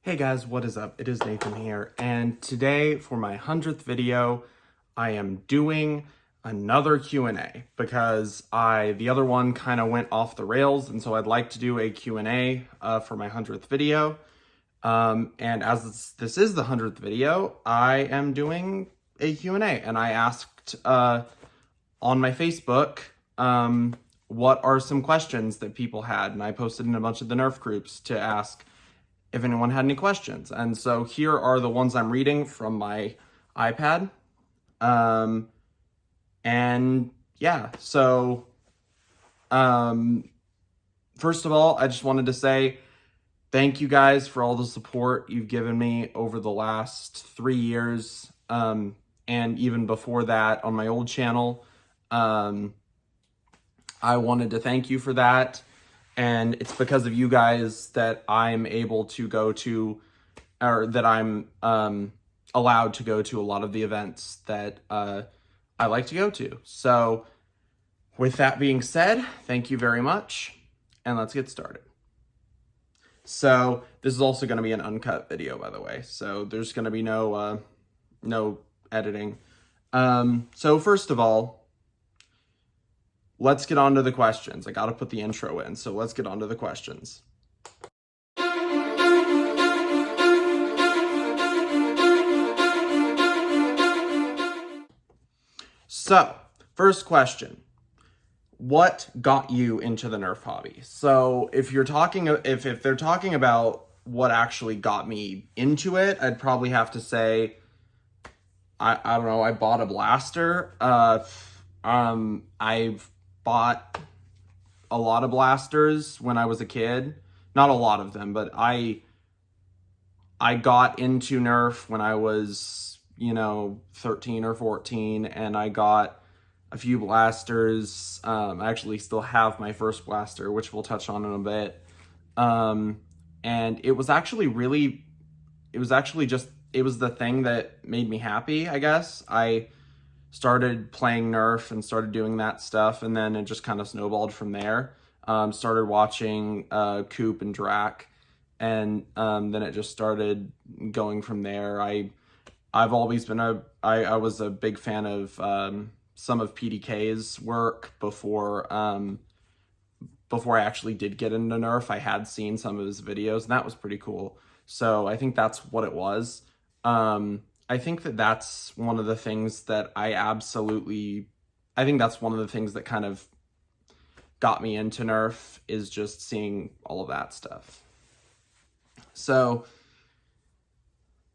Hey guys, what is up? It is Nathan here, and today for my 100th video, I am doing another Q&A because the other one kind of went off the rails, and so I'd like to do a Q&A for my 100th video. And as this is the 100th video, I am doing a Q&A, and I asked on my Facebook what are some questions that people had, and I posted in a bunch of the Nerf groups to ask if anyone had any questions. And so here are the ones I'm reading from my iPad. And yeah, so first of all, I just wanted to say thank you guys for all the support you've given me over the last 3 years. And even before that on my old channel. I wanted to thank you for that. And it's because of you guys that I'm able to go to, or that I'm allowed to go to a lot of the events that I like to go to. So with that being said, thank you very much, and let's get started. So this is also going to be an uncut video, by the way. So there's going to be no editing. So first of all, let's get on to the questions. I got to put the intro in, so let's get on to the questions. So, first question. What got you into the Nerf hobby? So, if they're talking about what actually got me into it, I'd probably have to say, I don't know, I bought a blaster. I've bought a lot of blasters when I was a kid. Not a lot of them, but I got into Nerf when I was, 13 or 14, and I got a few blasters. I actually still have my first blaster, which we'll touch on in a bit. And it was the thing that made me happy, I guess. I started playing Nerf and started doing that stuff, and then it just kind of snowballed from there. Started watching Coop and Drac, and then it just started going from there. I've always been I was a big fan of some of PDK's work before I actually did get into Nerf. I had seen some of his videos, and that was pretty cool. So I think that's what it was. I think that's one of the things that that's one of the things that kind of got me into Nerf, is just seeing all of that stuff. So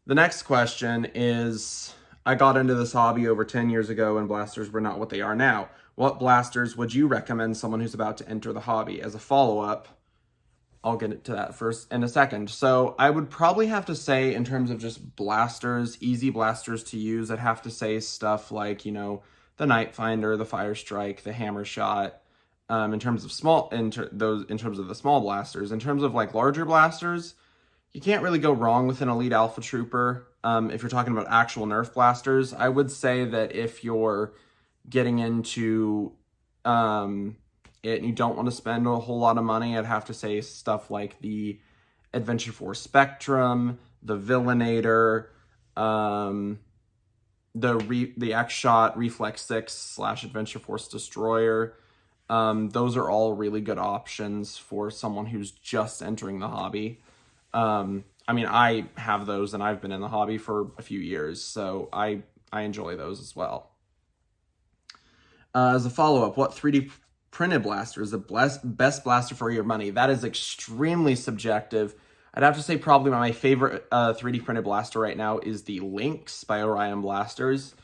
the next question is, I got into this hobby over 10 years ago and blasters were not what they are now. What blasters would you recommend someone who's about to enter the hobby? As a follow-up, I'll get to that first in a second. So I would probably have to say, in terms of just blasters, easy blasters to use, I'd have to say stuff like, the Night Finder, the Fire Strike, the Hammer Shot. In terms of the small blasters. In terms of like larger blasters, you can't really go wrong with an Elite Alpha Trooper. If you're talking about actual Nerf blasters, I would say that if you're getting into it and you don't want to spend a whole lot of money, I'd have to say stuff like the Adventure Force Spectrum, the Villainator, the X-Shot Reflex 6 / Adventure Force Destroyer. Those are all really good options for someone who's just entering the hobby. I have those, and I've been in the hobby for a few years, so I enjoy those as well. As a follow-up, what 3D printed blaster is the best blaster for your money? That is extremely subjective. I'd have to say probably my favorite 3D printed blaster right now is the Lynx by Orion Blasters,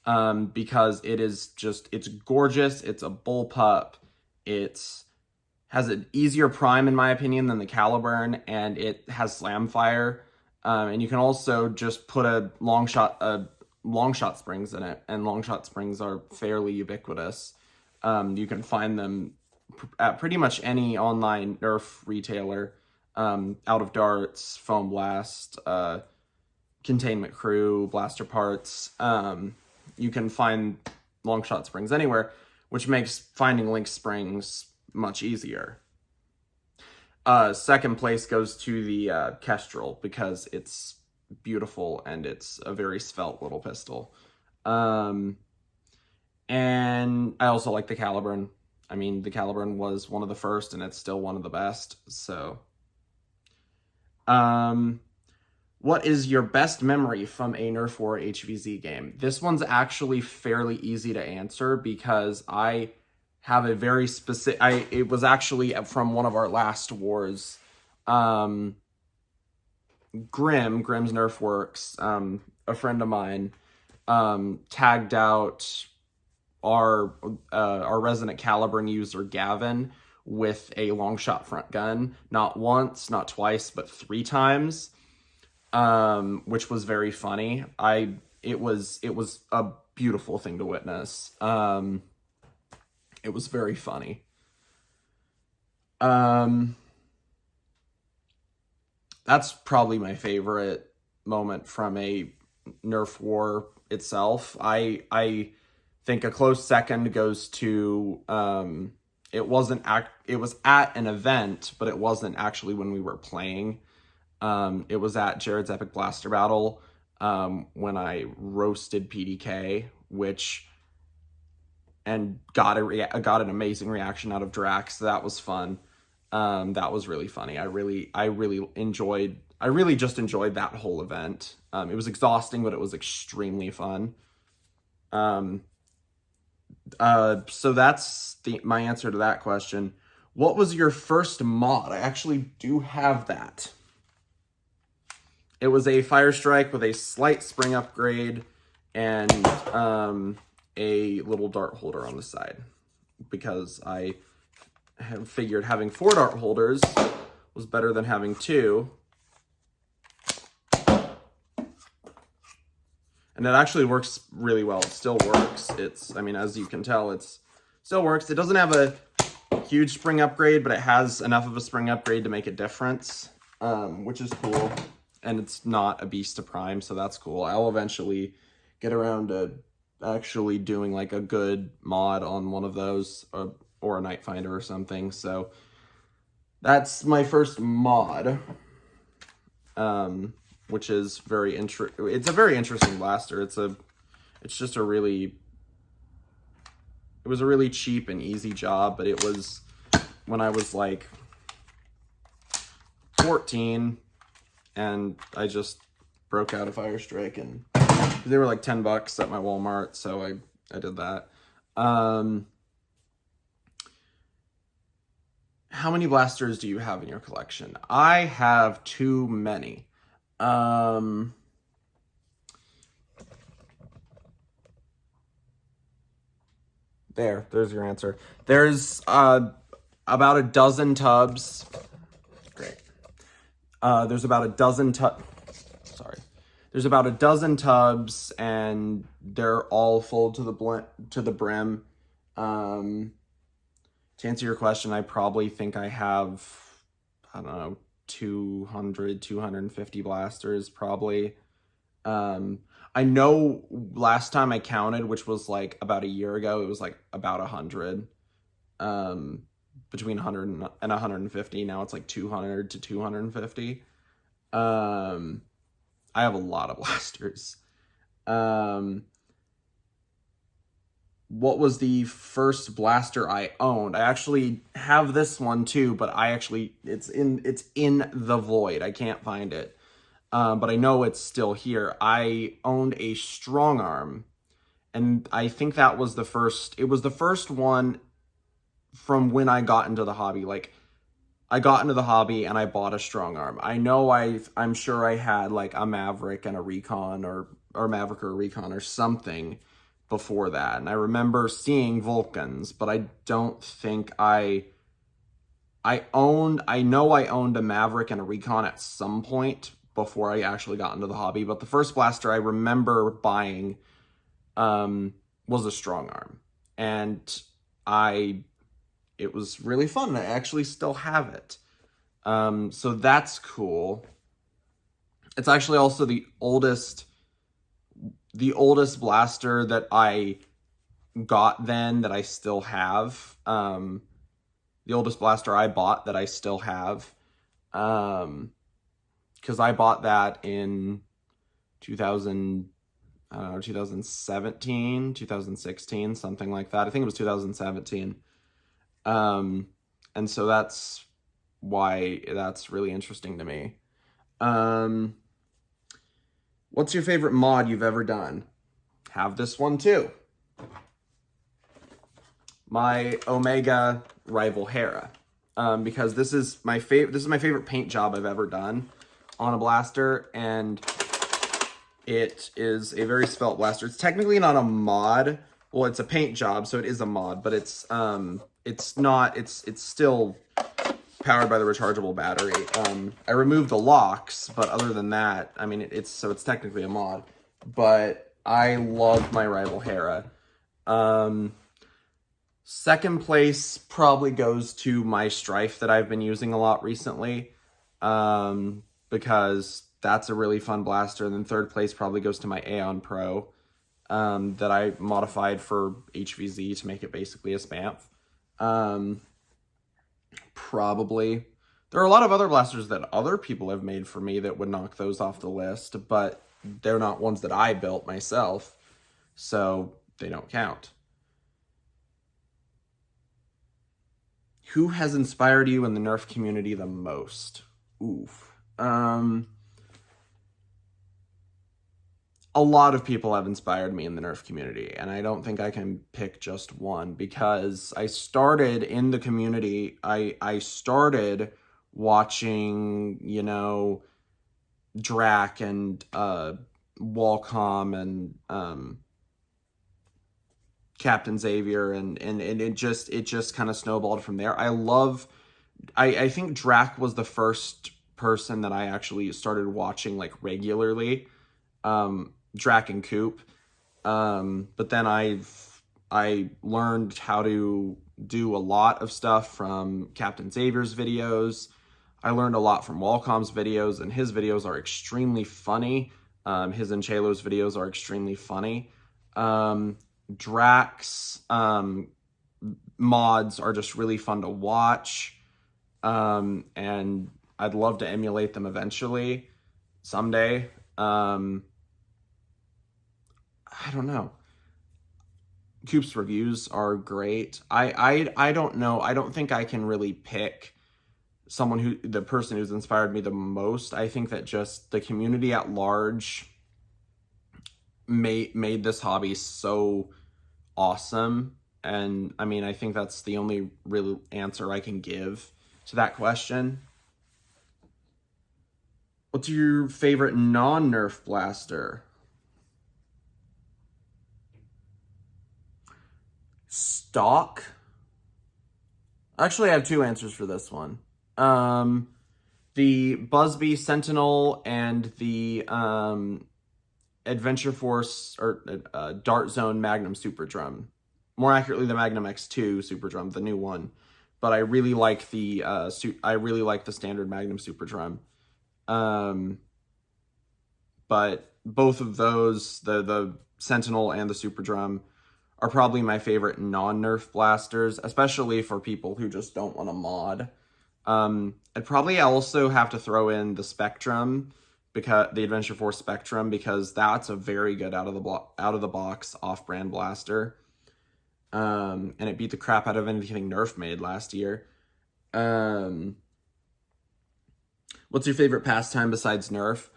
because it's gorgeous. It's a bullpup. It has an easier prime, in my opinion, than the Caliburn, and it has slam fire. And you can also just put long shot springs in it, and long shot springs are fairly ubiquitous. You can find them at pretty much any online Nerf retailer, Out of Darts, Foam Blast, Containment Crew, Blaster Parts. You can find long shot springs anywhere, which makes finding Lynx springs much easier. Second place goes to the Kestrel because it's beautiful and it's a very svelte little pistol. And I also like the Caliburn. I mean, the Caliburn was one of the first and it's still one of the best. So, what is your best memory from a Nerf War HVZ game? This one's actually fairly easy to answer because I have a very specific, it was actually from one of our last wars. Grimm's Nerf Works, a friend of mine, tagged out our resident Caliburn user Gavin with a long shot front gun, not once, not twice, but 3 times, which was very funny. It was a beautiful thing to witness. It was very funny. That's probably my favorite moment from a Nerf War itself. I think a close second goes to, it was at an event, but it wasn't actually when we were playing. It was at Jared's Epic Blaster Battle, when I roasted PDK, and got an amazing reaction out of Drax. So that was fun. That was really funny. I really just enjoyed that whole event. It was exhausting, but it was extremely fun. So that's my answer to that question. What was your first mod? I actually do have that. It was a Fire Strike with a slight spring upgrade and a little dart holder on the side, because I have figured having 4 dart holders was better than having 2. And it actually works really well. It still works. I mean, as you can tell, it still works. It doesn't have a huge spring upgrade, but it has enough of a spring upgrade to make a difference, which is cool. And it's not a beast to prime, so that's cool. I'll eventually get around to actually doing like a good mod on one of those, or a Night Finder or something. So that's my first mod, which is it's a very interesting blaster. It was a really cheap and easy job, but it was when I was like 14 and I just broke out a Fire Strike, and they were like $10 at my Walmart, so I did that. How many blasters do you have in your collection? I have too many. There's your answer. There's about a dozen tubs. Great. There's about a dozen There's about a dozen tubs, and they're all full to the brim. To answer your question, I probably think I have, I don't know, 250 blasters probably. I know last time I counted, which was like about a year ago, it was like about 100. Between 100 and 150. Now it's like 200 to 250. I have a lot of blasters. What was the first blaster I owned? I actually have this one too, but it's in the void. I can't find it. But I know it's still here. I owned a strong arm, and I think that was the first one from when I got into the hobby. Like, I got into the hobby and I bought a strong arm. I know I'm sure I had like a Maverick and a Recon, or Maverick or a Recon or something before that. And I remember seeing Vulcans, but I don't think I know I owned a Maverick and a Recon at some point before I actually got into the hobby. But the first blaster I remember buying was a strong arm. And it was really fun. I actually still have it. So that's cool. It's actually also the oldest blaster that I got then that I still have. the oldest blaster I bought that I still have. Because I bought that in 2017, 2016, something like that. I think it was 2017. And so that's why that's really interesting to me. What's your favorite mod you've ever done? Have this one too. My Omega Rival Hera. Because this is my favorite paint job I've ever done on a blaster, and it is a very svelte blaster. It's technically not a mod. Well, it's a paint job, so it is a mod, but it's still powered by the rechargeable battery. I removed the locks, but other than that, I mean, it's technically a mod. But I love my Rival Hera. Second place probably goes to my Strife that I've been using a lot recently, because that's a really fun blaster. And then third place probably goes to my Aeon Pro, that I modified for HVZ to make it basically a Spamf. Probably. There are a lot of other blasters that other people have made for me that would knock those off the list, but they're not ones that I built myself, so they don't count. Who has inspired you in the Nerf community the most? Oof. A lot of people have inspired me in the Nerf community, and I don't think I can pick just one, because I started in the community. I started watching, Drac and Walcom and Captain Xavier, and it just kind of snowballed from there. I think Drac was the first person that I actually started watching like regularly, Drac and Coop, but then I learned how to do a lot of stuff from Captain Xavier's videos. I learned a lot from Walcom's videos, and his videos are extremely funny. His and Chalo's videos are extremely funny. Drac's mods are just really fun to watch, and I'd love to emulate them eventually, someday. I don't know. Coop's reviews are great. I don't know. I don't think I can really pick the person who's inspired me the most. I think that just the community at large made this hobby so awesome. And I mean, I think that's the only real answer I can give to that question. What's your favorite non-Nerf blaster? Stock? Actually, I have two answers for this one. The Busby Sentinel and the Adventure Force or Dart Zone Magnum Super Drum. More accurately, the Magnum X2 Super Drum, the new one. But I really like the standard Magnum Super Drum. But both of those, the Sentinel and the Super Drum, are probably my favorite non-Nerf blasters, especially for people who just don't want to mod. I'd probably also have to throw in the Spectrum, because the Adventure Force Spectrum, because that's a very good out of the box off-brand blaster. And it beat the crap out of anything Nerf made last year. What's your favorite pastime besides Nerf?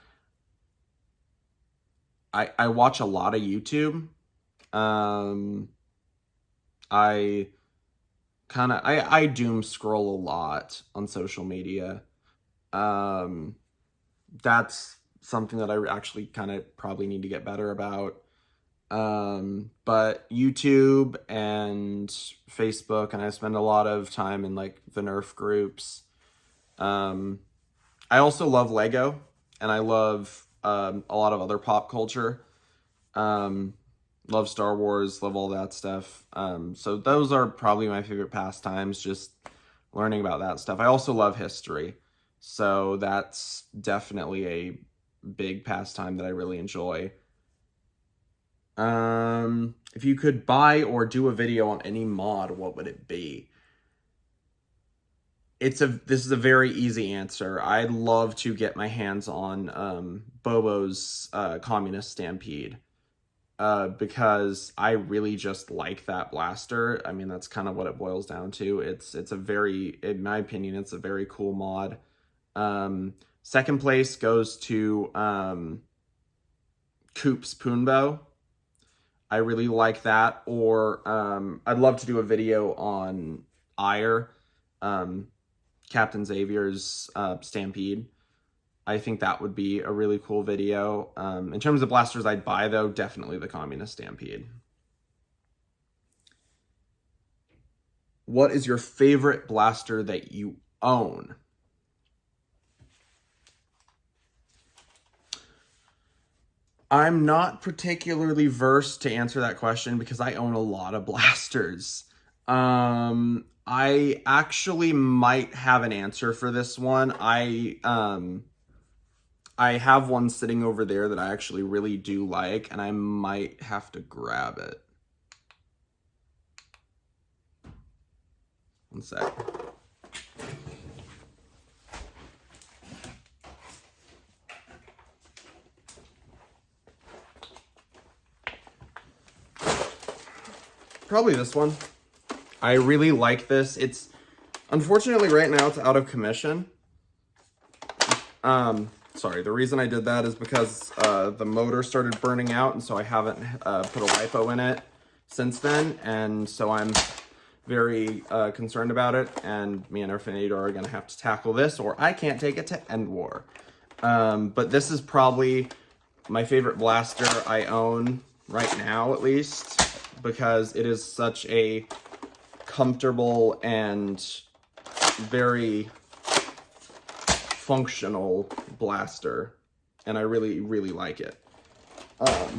I watch a lot of YouTube. I doom scroll a lot on social media. That's something that I actually kind of probably need to get better about. But YouTube and Facebook, and I spend a lot of time in like the Nerf groups. I also love Lego, and I love a lot of other pop culture. Love Star Wars, love all that stuff. So those are probably my favorite pastimes, just learning about that stuff. I also love history, so that's definitely a big pastime that I really enjoy. If you could buy or do a video on any mod, what would it be? this is a very easy answer. I'd love to get my hands on Bobo's Communist Stampede. Because I really just like that blaster. I mean, that's kind of what it boils down to. It's a very, in my opinion, it's a very cool mod. Second place goes to Coop's Poonbow. I really like that. Or I'd love to do a video on Ire, Captain Xavier's Stampede. I think that would be a really cool video. In terms of blasters I'd buy, though, definitely the Communist Stampede. What is your favorite blaster that you own? I'm not particularly versed to answer that question because I own a lot of blasters. I actually might have an answer for this one. I have one sitting over there that I actually really do like, and I might have to grab it. One sec. Probably this one. I really like this. It's, unfortunately right now it's out of commission. Sorry, the reason I did that is because the motor started burning out, and so I haven't put a LiPo in it since then, and so I'm very concerned about it, and me and Nerf are going to have to tackle this, or I can't take it to End War. But this is probably my favorite blaster I own right now, at least, because it is such a comfortable and very functional blaster, and I really, really like it. I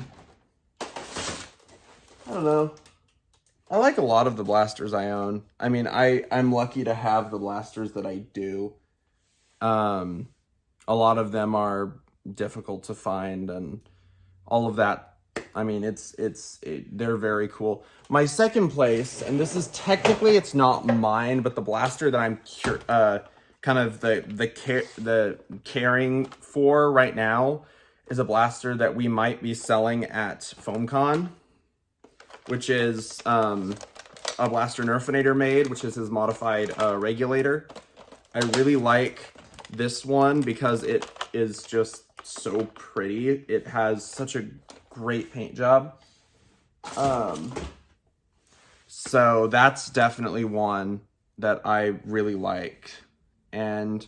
don't know. I like a lot of the blasters I own. I mean, I'm lucky to have the blasters that I do. A lot of them are difficult to find and all of that. I mean, they're very cool. My second place, and this is technically, it's not mine, but the blaster that I'm kind of the caring for right now is a blaster that we might be selling at FoamCon, which is a blaster Nerfinator made, which is his modified regulator. I really like this one because it is just so pretty. It has such a great paint job. So that's definitely one that I really like. And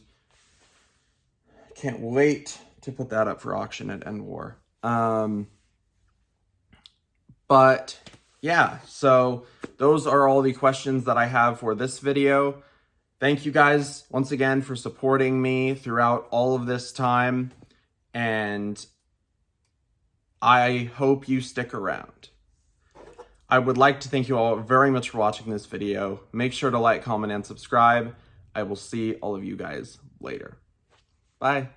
I can't wait to put that up for auction at End War. But yeah, so those are all the questions that I have for this video. Thank you guys once again for supporting me throughout all of this time, and I hope you stick around. I would like to thank you all very much for watching this video. Make sure to like, comment, and subscribe. I will see all of you guys later. Bye.